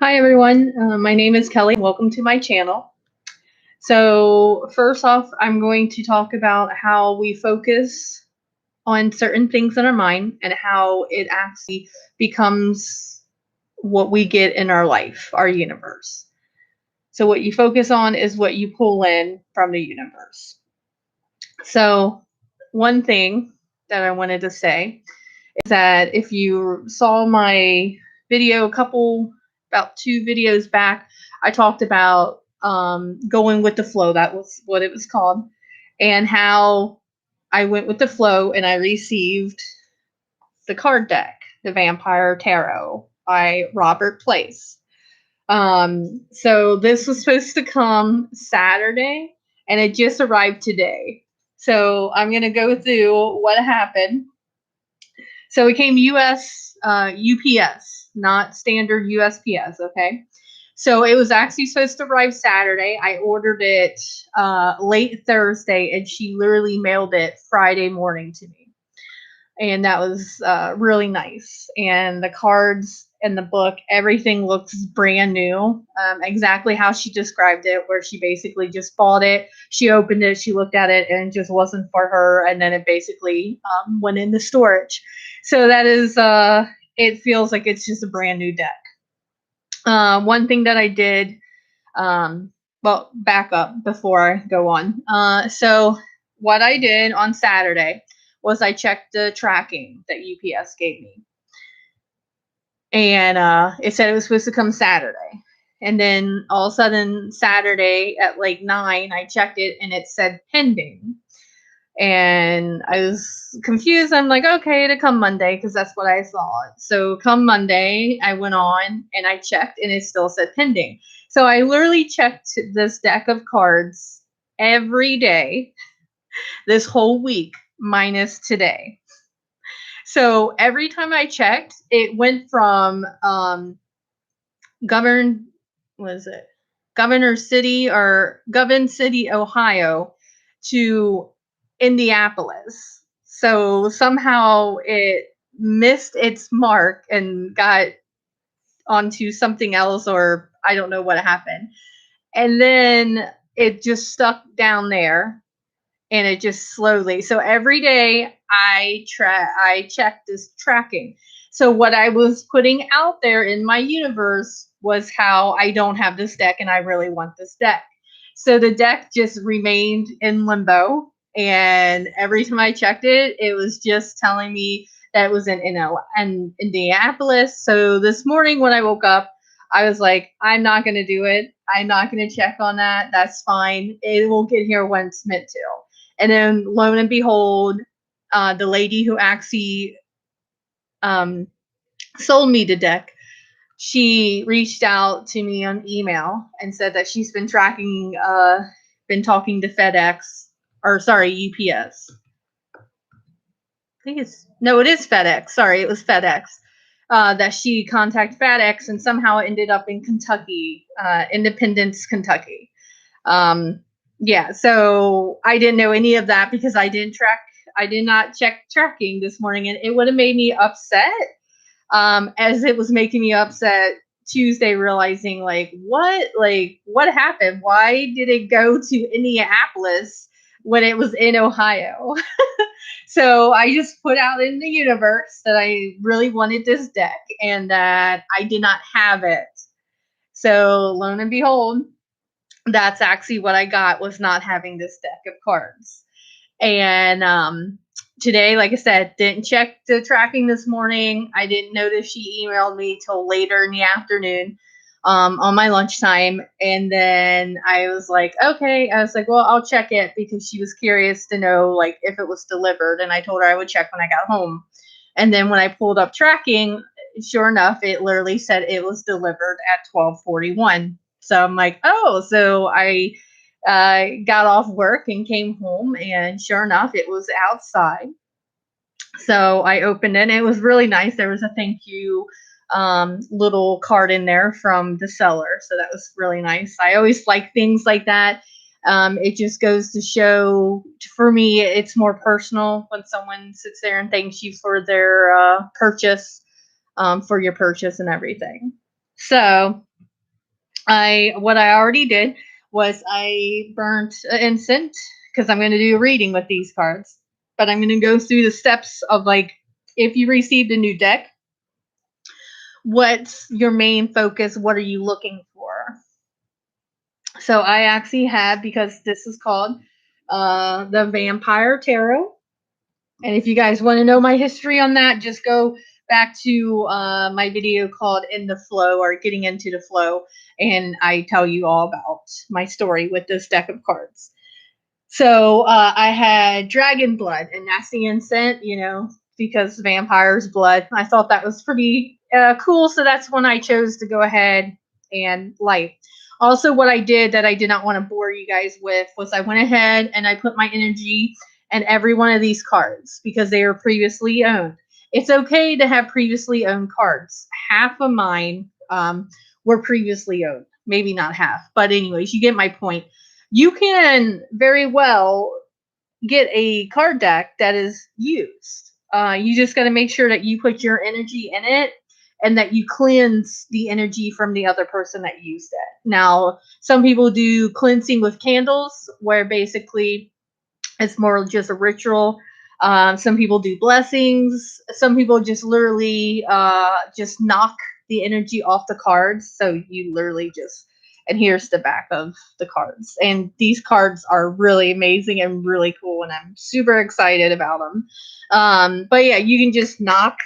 Hi everyone, my name is Kelly. Welcome to my channel. So first off, I'm going to talk about how we focus on certain things in our mind and how it actually becomes what we get in our life, our universe. So what you focus on is what you pull in from the universe. So one thing that I wanted to say is that if you saw my video about 2 videos back, I talked about going with the flow. That was what it was called, and how I went with the flow and I received the card deck, the Vampire Tarot by Robert Place. So this was supposed to come Saturday, and it just arrived today. So I'm gonna go through what happened. So it came UPS, not standard USPS. Okay. So it was actually supposed to arrive Saturday. I ordered it late Thursday, and she literally mailed it Friday morning to me. And that was really nice. And the cards and the book, everything looks brand new, exactly how she described it, where she basically just bought it, she opened it, she looked at it, and it just wasn't for her, and then it basically went into storage. So that is, it feels like it's just a brand new deck. One thing that I did, well, back up before I go on. So what I did on Saturday was I checked the tracking that UPS gave me. And it said it was supposed to come Saturday. And then all of a sudden, Saturday at like 9, I checked it and it said pending. And I was confused. I'm like, okay, to come Monday, because that's what I thought. So come Monday, I went on and I checked and it still said pending. So I literally checked this deck of cards every day this whole week, minus today. So every time I checked, it went from Govern was it Governor City or Govan City, Ohio, to Indianapolis. So somehow it missed its mark and got onto something else, or I don't know what happened. And then it just stuck down there, and it just slowly. So every day I check this tracking. So what I was putting out there in my universe was how I don't have this deck and I really want this deck. So the deck just remained in limbo, and every time I checked it, it was just telling me that it was in Indianapolis. So this morning when I woke up, I was like, I'm not going to do it. I'm not going to check on that. That's fine. It will get here when it's meant to. And then, lo and behold, the lady who actually sold me the deck, she reached out to me on email and said that she's been been talking to FedEx, or sorry, UPS. It is FedEx. Sorry, it was FedEx. That she contacted FedEx and somehow ended up in Kentucky, Independence, Kentucky. Yeah, so I didn't know any of that because I did not check tracking this morning, and it would have made me upset, as it was making me upset Tuesday, realizing what happened? Why did it go to Indianapolis when it was in Ohio? So I just put out in the universe that I really wanted this deck and that I did not have it. So lo and behold, that's actually what I got, was not having this deck of cards. And today, like I said, didn't check the tracking this morning. I didn't notice she emailed me till later in the afternoon, on my lunchtime. And then I was like, okay. I was like, well, I'll check it, because she was curious to know like if it was delivered. And I told her I would check when I got home. And then when I pulled up tracking, sure enough, it literally said it was delivered at 12:41. So I'm like, oh, so I got off work and came home, and sure enough, it was outside. So I opened it, and it was really nice. There was a thank you little card in there from the seller. So that was really nice. I always like things like that. It just goes to show, for me, it's more personal when someone sits there and thanks you for their purchase, for your purchase and everything. So what I already did was I burnt incense because I'm going to do a reading with these cards. But I'm going to go through the steps of like if you received a new deck, what's your main focus? What are you looking for? So I actually have, because this is called the Vampire Tarot. And if you guys want to know my history on that, just go back to my video called In the Flow or Getting into the Flow, and I tell you all about my story with this deck of cards. So I had Dragon Blood, and that's the incense, because vampire's blood. I thought that was pretty cool, so that's when I chose to go ahead and light. Also, what I did that I did not want to bore you guys with was I went ahead and I put my energy in every one of these cards because they were previously owned. It's okay to have previously owned cards. Half of mine were previously owned. Maybe not half, but anyways, you get my point. You can very well get a card deck that is used. You just got to make sure that you put your energy in it and that you cleanse the energy from the other person that used it. Now, some people do cleansing with candles, where basically it's more just a ritual. Some people do blessings. Some people just literally just knock the energy off the cards. So you literally just, and here's the back of the cards. And these cards are really amazing and really cool, and I'm super excited about them. But yeah, you can just knock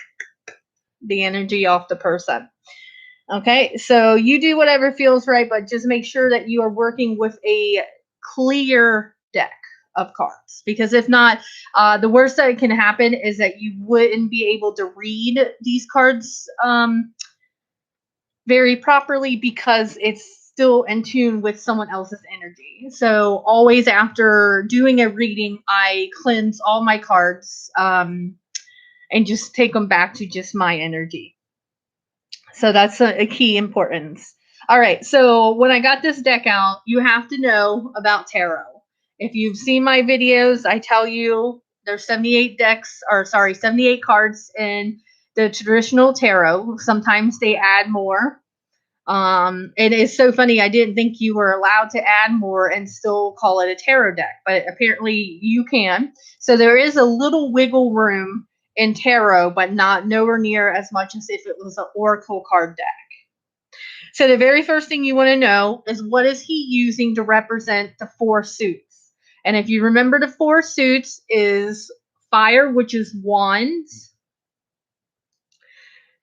the energy off the person. Okay, so you do whatever feels right, but just make sure that you are working with a clear deck of cards, because if not, the worst that can happen is that you wouldn't be able to read these cards very properly because it's still in tune with someone else's energy. So always after doing a reading, I cleanse all my cards and just take them back to just my energy. So that's a key importance. All right, so when I got this deck out, you have to know about tarot. If you've seen my videos, I tell you there's 78 78 cards in the traditional tarot. Sometimes they add more. It is so funny. I didn't think you were allowed to add more and still call it a tarot deck, but apparently you can. So there is a little wiggle room in tarot, but not nowhere near as much as if it was an oracle card deck. So the very first thing you want to know is, what is he using to represent the 4 suits? And if you remember, the 4 suits is fire, which is wands.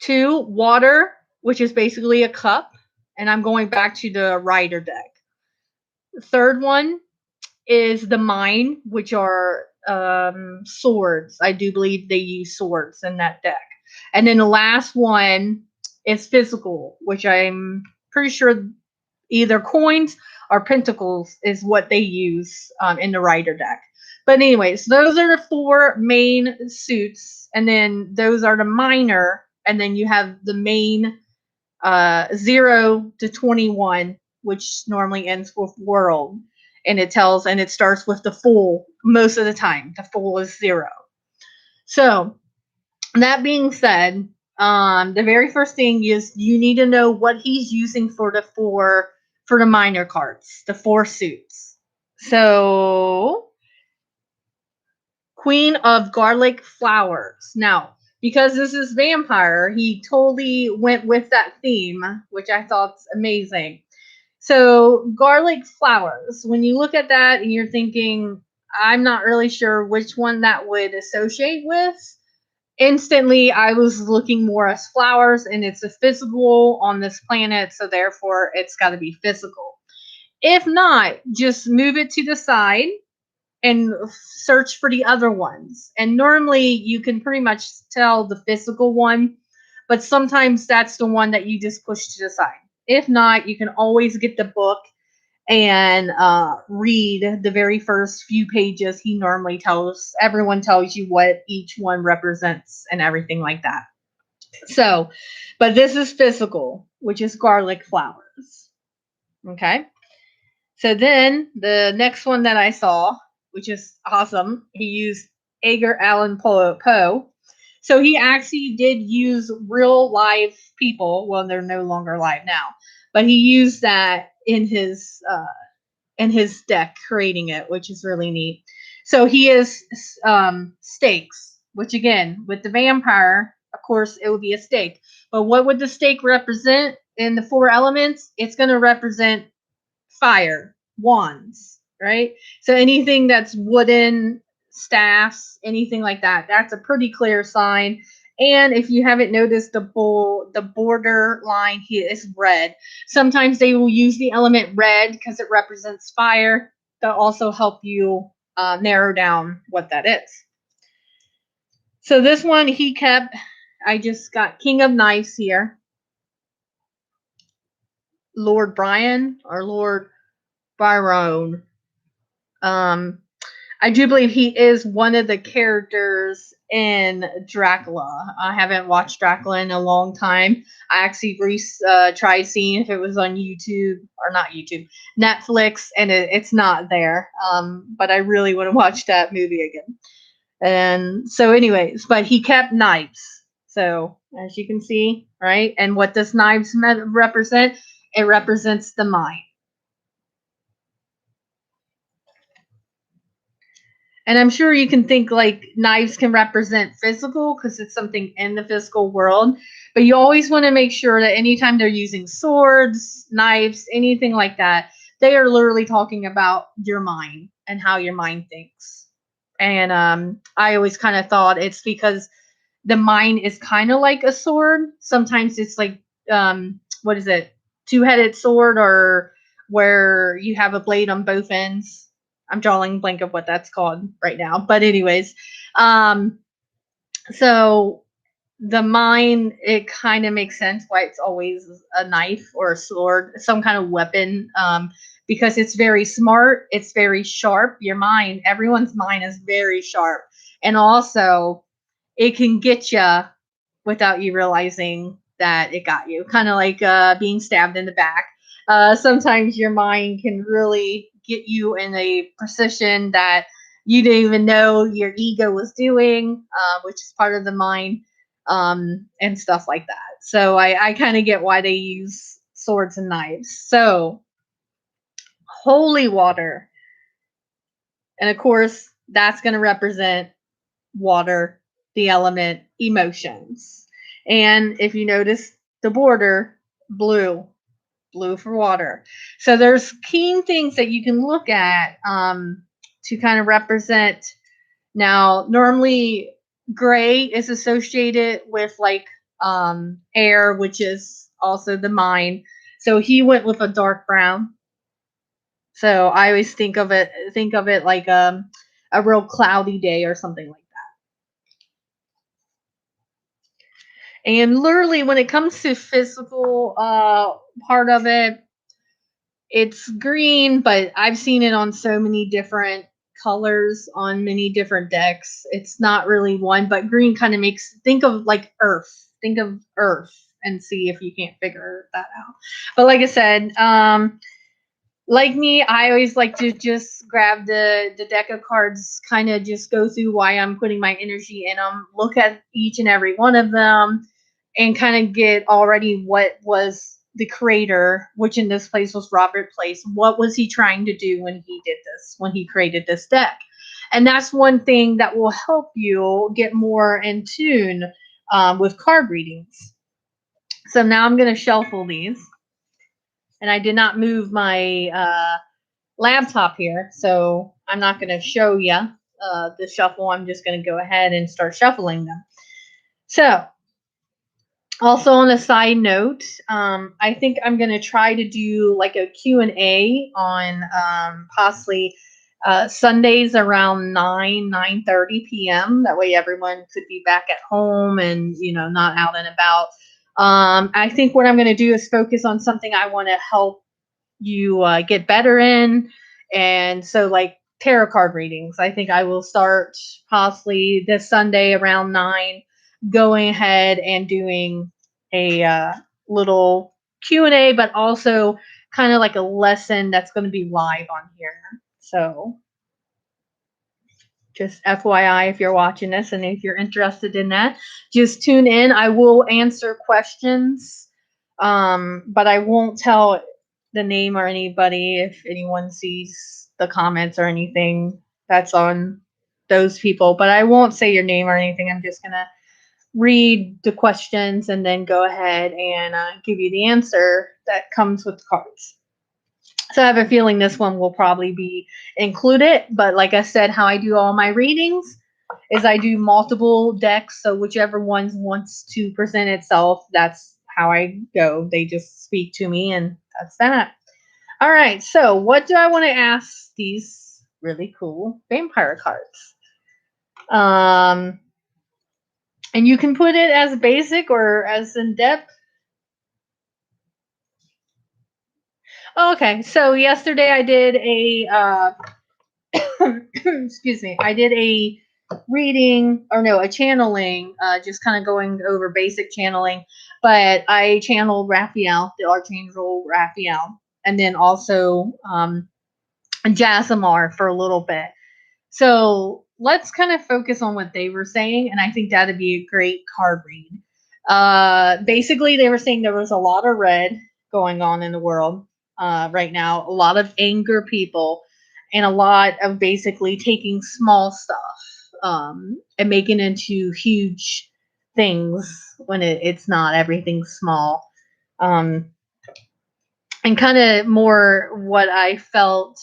2, water, which is basically a cup. And I'm going back to the Rider deck. The third one is the mind, which are swords. I do believe they use swords in that deck. And then the last one is physical, which I'm pretty sure either coins or pentacles is what they use in the Rider deck. But anyways, those are the 4 main suits, and then those are the minor, and then you have the main 0 to 21, which normally ends with world, and it starts with the Fool most of the time. The Fool is 0. So that being said, the very first thing is you need to know what he's using for the minor cards, the 4 suits. So Queen of Garlic Flowers. Now, because this is vampire, he totally went with that theme, which I thought's amazing. So garlic flowers, when you look at that and you're thinking, I'm not really sure which one that would associate with, instantly I was looking more as flowers, and it's a physical on this planet, so therefore it's got to be physical. If not, just move it to the side and search for the other ones. And normally you can pretty much tell the physical one, but sometimes that's the one that you just push to the side. If not, you can always get the book and read the very first few pages. Everyone tells you what each one represents and everything like that. So, but this is physical, which is garlic flowers. Okay. So then the next one that I saw, which is awesome, he used Edgar Allan Poe. So he actually did use real live people. Well, they're no longer alive now, but he used that in his deck, creating it, which is really neat. So he is stakes, which again, with the vampire, of course, it would be a stake. But what would the stake represent in the four elements? It's going to represent fire, wands, right? So anything that's wooden, staffs, anything like that, that's a pretty clear sign. And if you haven't noticed, the border line here is red. Sometimes they will use the element red because it represents fire. They'll also help you narrow down what that is. So this one he kept. I just got King of Knives here. Lord Brian or Lord Byron. I do believe he is one of the characters in Dracula. I haven't watched Dracula in a long time. I actually tried seeing if it was on YouTube or not YouTube, Netflix, and it's not there. But I really want to watch that movie again. And so, anyways, but he kept knives. So as you can see, right? And what does knives represent? It represents the mind. And I'm sure you can think like knives can represent physical because it's something in the physical world. But you always want to make sure that anytime they're using swords, knives, anything like that, they are literally talking about your mind and how your mind thinks. And I always kind of thought it's because the mind is kind of like a sword. Sometimes it's like, what is it? Two-headed sword, or where you have a blade on both ends. I'm drawing a blank of what that's called right now. But anyways, so the mind, it kind of makes sense why it's always a knife or a sword, some kind of weapon, because it's very smart, it's very sharp. Your mind, everyone's mind is very sharp, and also it can get you without you realizing that it got you. Kind of like being stabbed in the back. Sometimes your mind can really get you in a position that you didn't even know your ego was doing, which is part of the mind, and stuff like that. So I kind of get why they use swords and knives. So, holy water. And of course, that's going to represent water, the element, emotions. And if you notice the border, blue, blue for water. So there's keen things that you can look at to kind of represent. Now, normally gray is associated with like air, which is also the mind. So he went with a dark brown. So I always think of it like a real cloudy day or something like that. And literally, when it comes to physical part of it, it's green, but I've seen it on so many different colors on many different decks. It's not really one, but green kind of makes, think of like Earth. Think of Earth and see if you can't figure that out. But like I said, like me, I always like to just grab the deck of cards, kind of just go through why I'm putting my energy in them, look at each and every one of them, and kind of get already what was the creator, which in this place was Robert Place. What was he trying to do when he did this, when he created this deck? And that's one thing that will help you get more in tune with card readings. So now I'm going to shuffle these. And I did not move my laptop here, so I'm not going to show you the shuffle. I'm just going to go ahead and start shuffling them. So, also on a side note, I think I'm going to try to do like a Q&A on possibly Sundays around 9:30 p.m. That way everyone could be back at home and, not out and about. I think what I'm going to do is focus on something I want to help you get better in. And so, like tarot card readings, I think I will start possibly this Sunday around 9, going ahead and doing a little Q&A, but also kind of like a lesson that's going to be live on here. So just FYI, if you're watching this and if you're interested in that, just tune in. I will answer questions But I won't tell the name or anybody if anyone sees the comments or anything. That's on those people. But I won't say your name or anything. I'm just gonna read the questions and then go ahead and give you the answer that comes with the cards. So I have a feeling this one will probably be included. But like I said, how I do all my readings is I do multiple decks. So whichever one wants to present itself, that's how I go. They just speak to me, and that's that. All right. So what do I want to ask these really cool vampire cards? And you can put it as basic or as in depth. Okay. So yesterday I did a excuse me. I did a reading, or no, a channeling, just kind of going over basic channeling. But I channeled Raphael, the Archangel Raphael, and then also Jasamar for a little bit. So let's kind of focus on what they were saying, and I think that'd be a great card read. Basically, they were saying there was a lot of red going on in the world right now, a lot of anger people, and a lot of basically taking small stuff and making into huge things when it's not. Everything's small. Um, and kind of more what I felt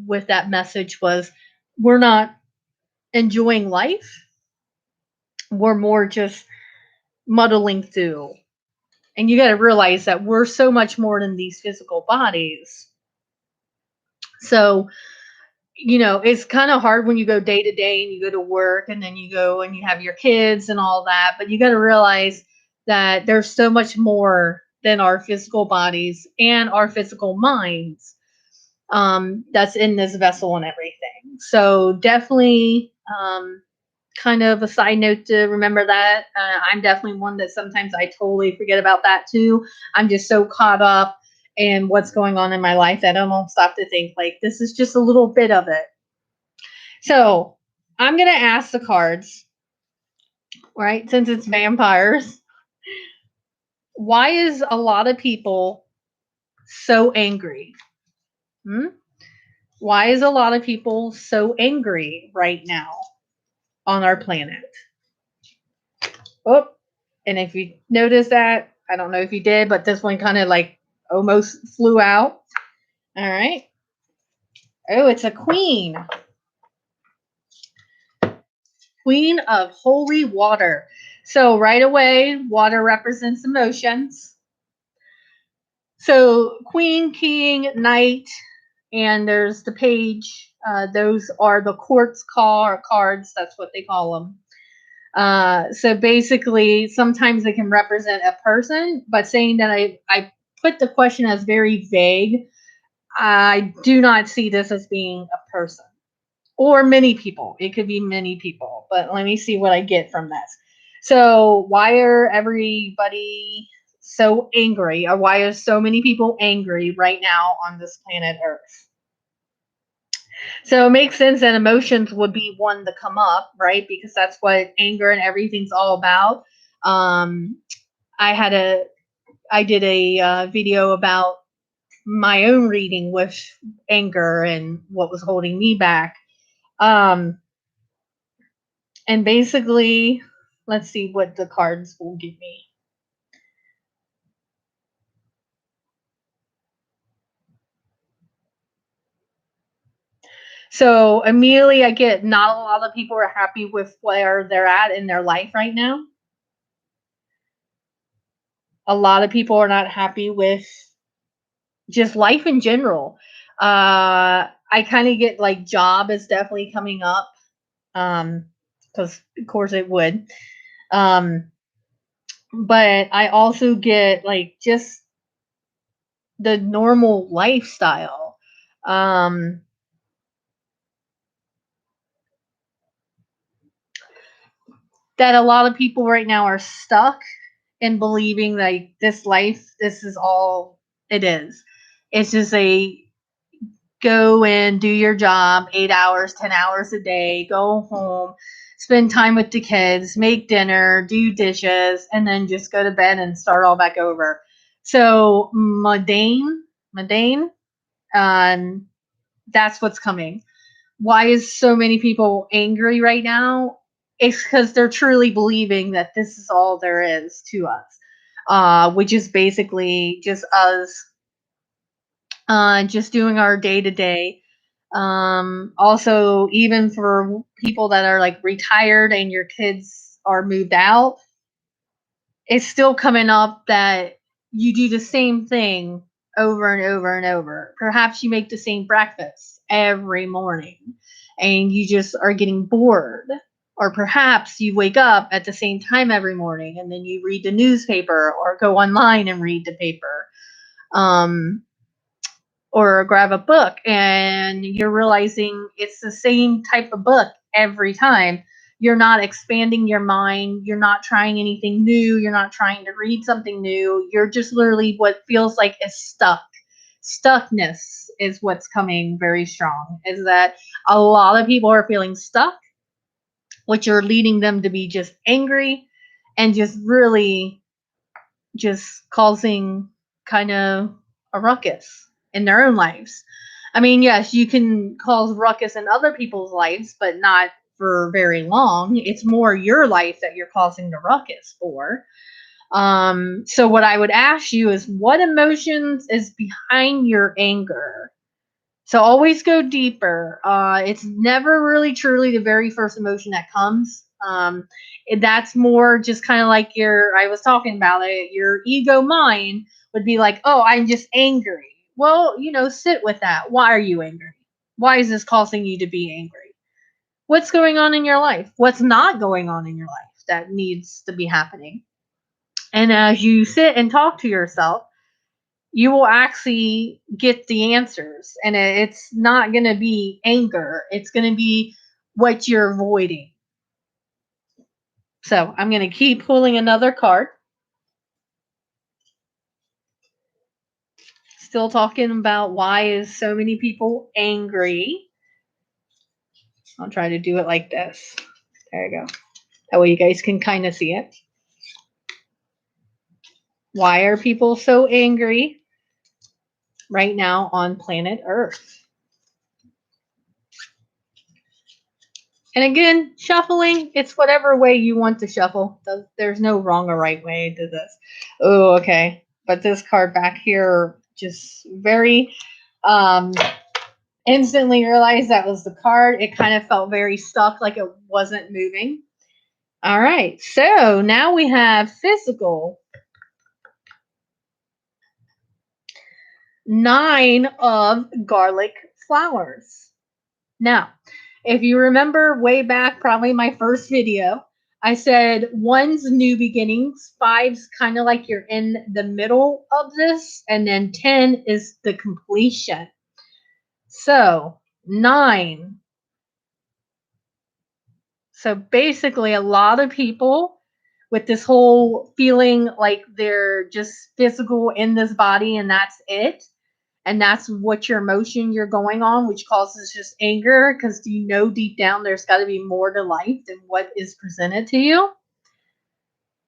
with that message was we're not enjoying life. We're more just muddling through. And you got to realize that we're so much more than these physical bodies. So, it's kind of hard when you go day to day and you go to work and then you go and you have your kids and all that. But you got to realize that there's so much more than our physical bodies and our physical minds that's in this vessel and everything. So, definitely kind of a side note to remember that. I'm definitely one that sometimes I totally forget about that too. I'm just so caught up in what's going on in my life that I don't stop to think like this is just a little bit of it. So I'm gonna ask the cards, right? Since it's vampires, why is a lot of people so angry? Hmm? Why is a lot of people so angry right now on our planet? Oh, and if you notice that, I don't know if you did, but this one kind of like almost flew out. All right. Oh, it's a queen. Queen of holy water. So right away, water represents emotions. So queen, king, knight, and there's the page. Those are the quartz cards. That's what they call them. So basically, sometimes they can represent a person, but saying that I put the question as very vague, I do not see this as being a person or many people. It could be many people, but let me see what I get from this. So, why are everybody so angry, or why are so many people angry right now on this planet Earth? So it makes sense that emotions would be one to come up, right? Because that's what anger and everything's all about. Um, I had a, I did a video about my own reading with anger and what was holding me back. Um, and basically, let's see what the cards will give me. So immediately I get not a lot of people are happy with where they're at in their life right now. A lot of people are not happy with just life in general. I kind of get like job is definitely coming up. Because of course it would. Um, but I also get like just the normal lifestyle. Um, that a lot of people right now are stuck in believing like this life, this is all it is. It's just a go in, do your job 8 hours, 10 hours a day, go home, spend time with the kids, make dinner, do dishes, and then just go to bed and start all back over. So mundane, that's what's coming. Why is so many people angry right now? It's because they're truly believing that this is all there is to us, which is basically just us just doing our day to day. Also, even for people that are like retired and your kids are moved out, it's still coming up that you do the same thing over and over and over. Perhaps you make the same breakfast every morning and you just are getting bored. Or perhaps you wake up at the same time every morning and then you read the newspaper or go online and read the paper. Um, or grab a book and you're realizing it's the same type of book every time. You're not expanding your mind, you're not trying anything new, you're not trying to read something new, you're just literally what feels like is stuck. Stuckness is what's coming very strong, is that a lot of people are feeling stuck, which are leading them to be just angry and just really just causing kind of a ruckus in their own lives. I mean, yes, you can cause ruckus in other people's lives, but not for very long. It's more your life that you're causing the ruckus for. So what I would ask you is what emotions is behind your anger? So always go deeper. It's never really truly the very first emotion that comes. That's more just kind of like I was talking about it, your ego mind would be like, oh, I'm just angry. Well, sit with that. Why are you angry? Why is this causing you to be angry? What's going on in your life? What's not going on in your life that needs to be happening? And as you sit and talk to yourself, you will actually get the answers. And it's not going to be anger, it's going to be what you're avoiding. So I'm going to keep pulling another card. Still talking about why is so many people angry. I'll try to do it like this. There you go. That way you guys can kind of see it. Why are people so angry right now on planet Earth? And again, shuffling, it's whatever way you want to shuffle. There's no wrong or right way to this. Oh, okay. But this card back here just very instantly realized that was the card. It kind of felt very stuck, like it wasn't moving. All right. So now we have physical. 9 of garlic flowers. Now, if you remember way back, probably my first video, I said 1's new beginnings, 5's kind of like you're in the middle of this, and then 10 is the completion. So 9. So basically, a lot of people with this whole feeling like they're just physical in this body and that's it, and that's what your emotion you're going on, which causes just anger because you know deep down there's got to be more to life than what is presented to you.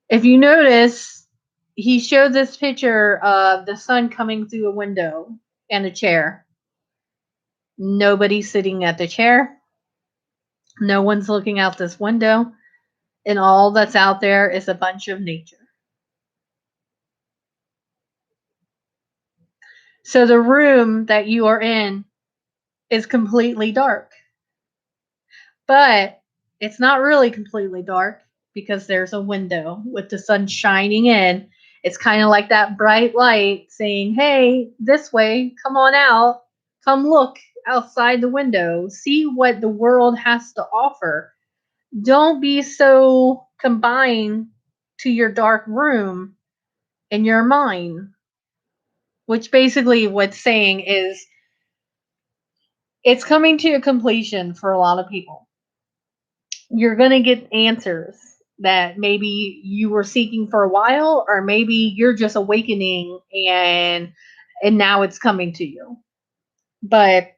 If you notice, he showed this picture of the sun coming through a window and a chair. Nobody's sitting at the chair. No one's looking out this window. And all that's out there is a bunch of nature. So the room that you are in is completely dark. But it's not really completely dark because there's a window with the sun shining in. It's kind of like that bright light saying, hey, this way, come on out, come look outside the window, see what the world has to offer. Don't be so confined to your dark room in your mind, which basically what's saying is it's coming to a completion for a lot of people. You're going to get answers that maybe you were seeking for a while, or maybe you're just awakening and now it's coming to you. But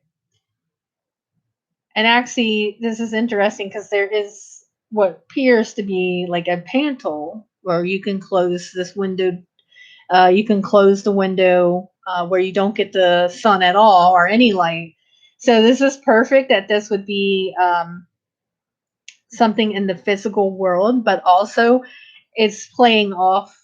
and actually this is interesting because there is what appears to be like a panel where you can close this window You can close the window where you don't get the sun at all or any light. So this is perfect that this would be something in the physical world, but also it's playing off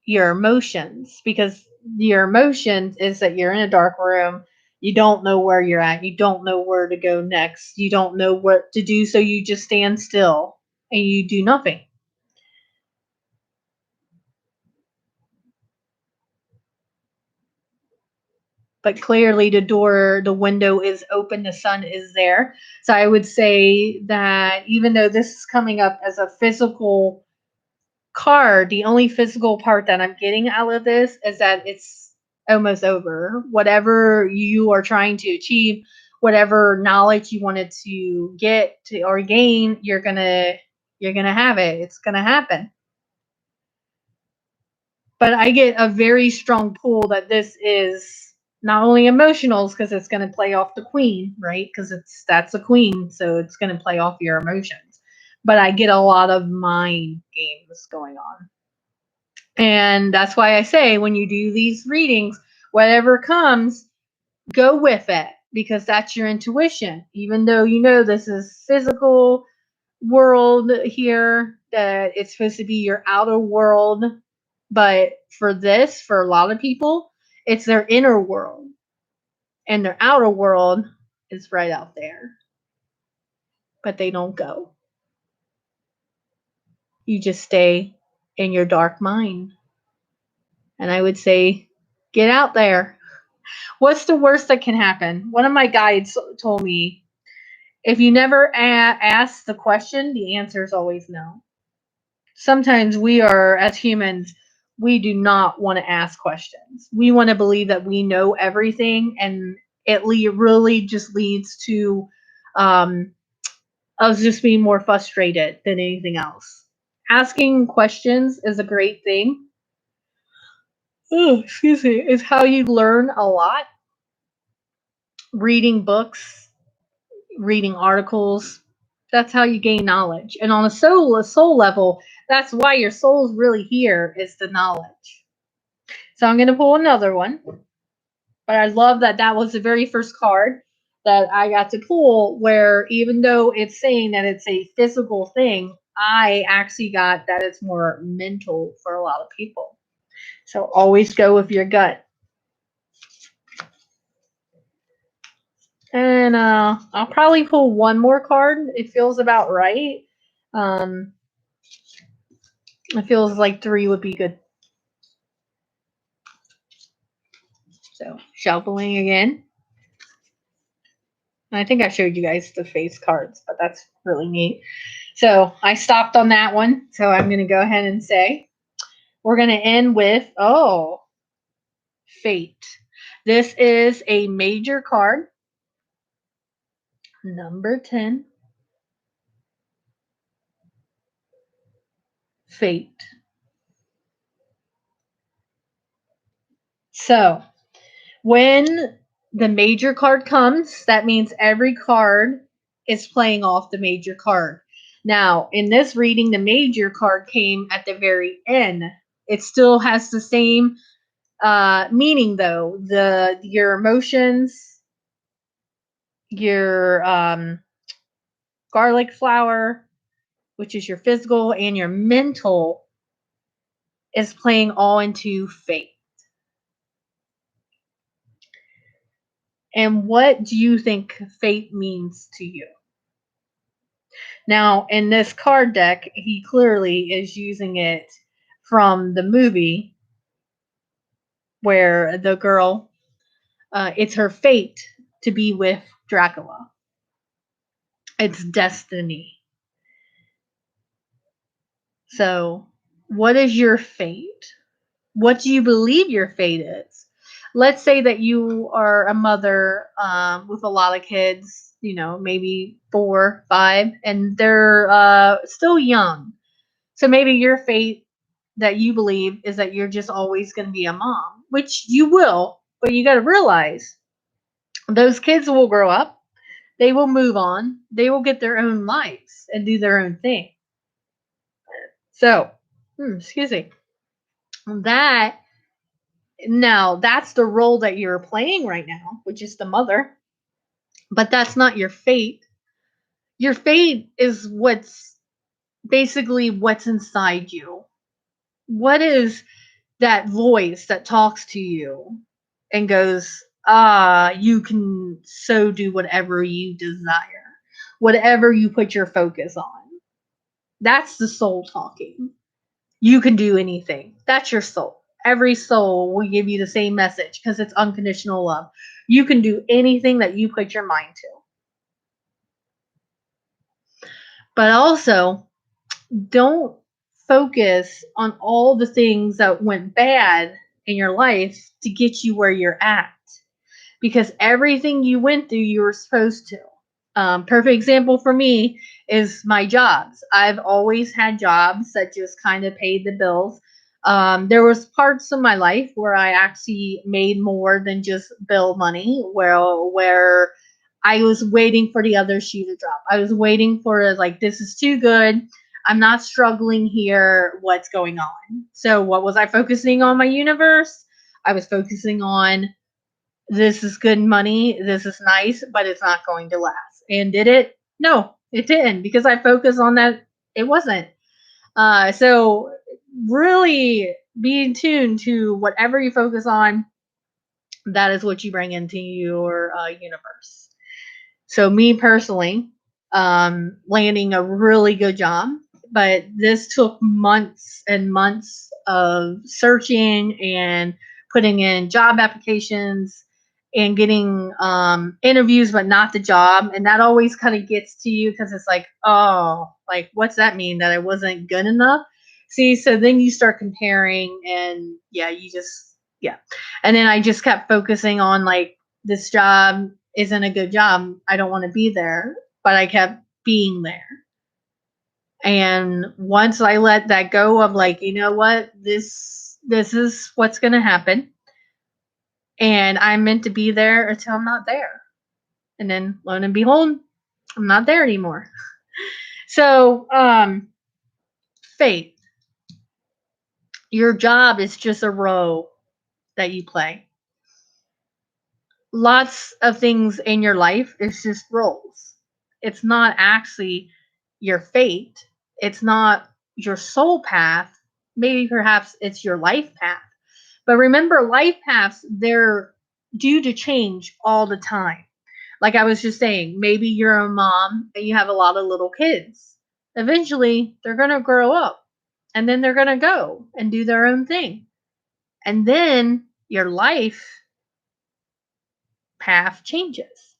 your emotions, because your emotions is that you're in a dark room, you don't know where you're at, you don't know where to go next, you don't know what to do, so you just stand still and you do nothing. But clearly the window is open, the sun is there. So I would say that even though this is coming up as a physical card, the only physical part that I'm getting out of this is that it's almost over. Whatever you are trying to achieve, whatever knowledge you wanted to get to or gain, you're gonna have it. It's gonna happen. But I get a very strong pull that this is not only emotionals, because it's going to play off the queen, right? Because that's a queen, so it's going to play off your emotions. But I get a lot of mind games going on. And that's why I say when you do these readings, whatever comes, go with it, because that's your intuition. Even though you know this is physical world here, that it's supposed to be your outer world, but for this, for a lot of people, it's their inner world, and their outer world is right out there, but they don't go. You just stay in your dark mind. And I would say, get out there. What's the worst that can happen? One of my guides told me, if you never ask the question, the answer is always no. Sometimes we are, as humans, we do not want to ask questions. We want to believe that we know everything, and it really just leads to us just being more frustrated than anything else. Asking questions is a great thing. Oh, excuse me. Is how you learn a lot. Reading books, reading articles. That's how you gain knowledge. And on a soul level, that's why your soul's really here, is the knowledge. So I'm going to pull another one. But I love that that was the very first card that I got to pull, where even though it's saying that it's a physical thing, I actually got that it's more mental for a lot of people. So always go with your gut. And I'll probably pull one more card. It feels about right. Um, it feels like three would be good. So shuffling again. I think I showed you guys the face cards, but that's really neat. So I stopped on that one. So I'm going to go ahead and say we're going to end with, fate. This is a major card, number 10, fate. So when the major card comes, that means every card is playing off the major card. Now, in this reading, the major card came at the very end. It still has the same meaning, though. Your emotions, your garlic flower, which is your physical, and your mental, is playing all into fate. And what do you think fate means to you? Now, in this card deck, he clearly is using it from the movie where the girl, it's her fate to be with Dracula. It's destiny. So, what is your fate? What do you believe your fate is? Let's say that you are a mother with a lot of kids, maybe 4, 5, and they're still young. So maybe your fate that you believe is that you're just always going to be a mom, which you will, but you got to realize those kids will grow up, they will move on, they will get their own lives and do their own thing. So, excuse me. That now that's the role that you're playing right now, which is the mother, but that's not your fate. Your fate is what's basically what's inside you. What is that voice that talks to you and goes, you can so do whatever you desire, whatever you put your focus on. That's the soul talking. You can do anything. That's your soul. Every soul will give you the same message because it's unconditional love. You can do anything that you put your mind to. But also, don't focus on all the things that went bad in your life to get you where you're at. Because everything you went through, you were supposed to. Perfect example for me is my jobs. I've always had jobs that just kind of paid the bills. There was parts of my life where I actually made more than just bill money, where I was waiting for the other shoe to drop. I was waiting for like this is too good. I'm not struggling here. What's going on? So what was I focusing on my universe? I was focusing on this is good money, this is nice, but it's not going to last. And did it? No, it didn't because I focused on that. It wasn't. So really be in tune to whatever you focus on. That is what you bring into your universe. So me personally, landing a really good job, but this took months and months of searching and putting in job applications and getting interviews, but not the job. And that always kind of gets to you because it's like, oh, like what's that mean that I wasn't good enough? See, so then you start comparing, and yeah, you just yeah. And then I just kept focusing on like this job isn't a good job. I don't want to be there, but I kept being there. And once I let that go of like, you know what, this is what's going to happen, and I'm meant to be there until I'm not there. And then lo and behold, I'm not there anymore. So, fate. Your job is just a role that you play. Lots of things in your life is just roles. It's not actually your fate. It's not your soul path. Maybe perhaps it's your life path. But remember, life paths, they're due to change all the time. Like I was just saying, maybe you're a mom and you have a lot of little kids. Eventually, they're going to grow up and then they're going to go and do their own thing. And then your life path changes.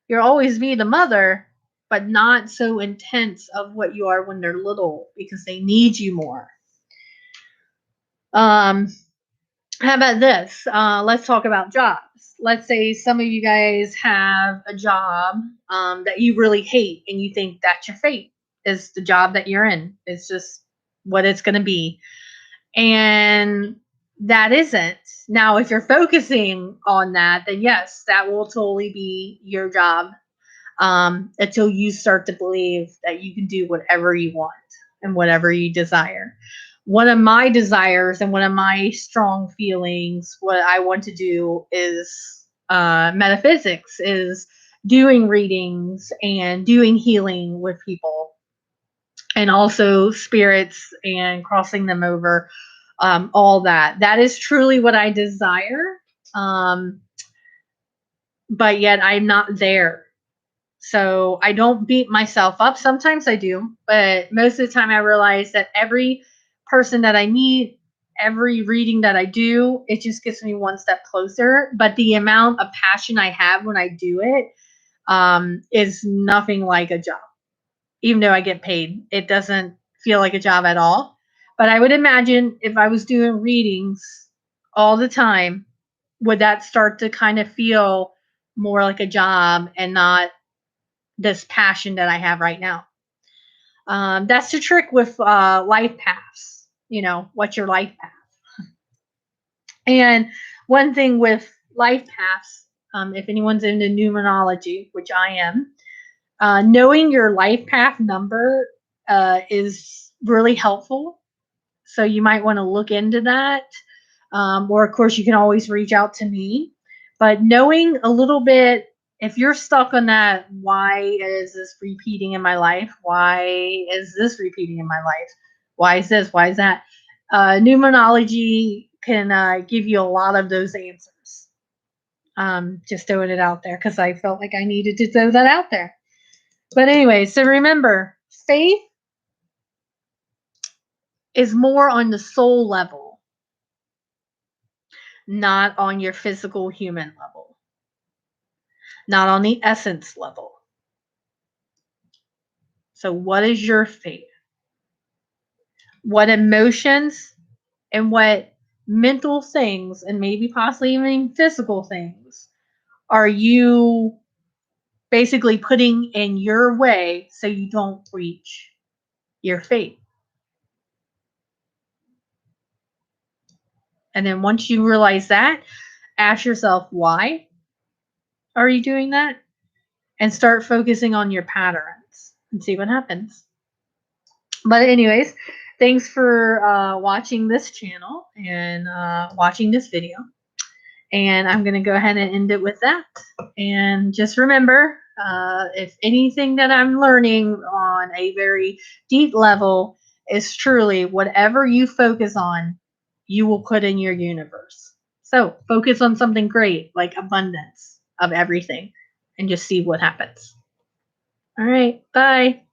You'll always be the mother, but not so intense of what you are when they're little because they need you more. Um, how about this? Let's talk about jobs. Let's say some of you guys have a job that you really hate and you think that's your fate is the job that you're in. It's just what it's going to be. And that isn't. Now, if you're focusing on that, then yes, that will totally be your job until you start to believe that you can do whatever you want and whatever you desire. One of my desires and one of my strong feelings, what I want to do is metaphysics, is doing readings and doing healing with people, and also spirits and crossing them over, all that. That is truly what I desire. Um, but yet I'm not there. So I don't beat myself up. Sometimes I do, but most of the time I realize that every person that I meet, every reading that I do, it just gets me one step closer. But the amount of passion I have when I do it is nothing like a job. Even though I get paid, it doesn't feel like a job at all. But I would imagine if I was doing readings all the time, would that start to kind of feel more like a job and not this passion that I have right now? That's the trick with life paths. You know, what's your life path? And one thing with life paths, if anyone's into numerology, which I am, knowing your life path number is really helpful So you might want to look into that. Or, of course, you can always reach out to me. But knowing a little bit, if you're stuck on that, why is this repeating in my life? Why is this repeating in my life? Why is this? Why is that? Numerology can give you a lot of those answers. Just throwing it out there because I felt like I needed to throw that out there. But anyway, so remember, faith is more on the soul level, not on your physical human level, not on the essence level. So, what is your faith? What emotions and what mental things, and maybe possibly even physical things, are you basically putting in your way so you don't reach your faith? And then once you realize that, ask yourself, why are you doing that? And start focusing on your patterns and see what happens. But anyways, thanks for watching this channel and watching this video. And I'm going to go ahead and end it with that. And just remember, if anything that I'm learning on a very deep level is truly whatever you focus on, you will put in your universe. So focus on something great, like abundance of everything, and just see what happens. All right. Bye.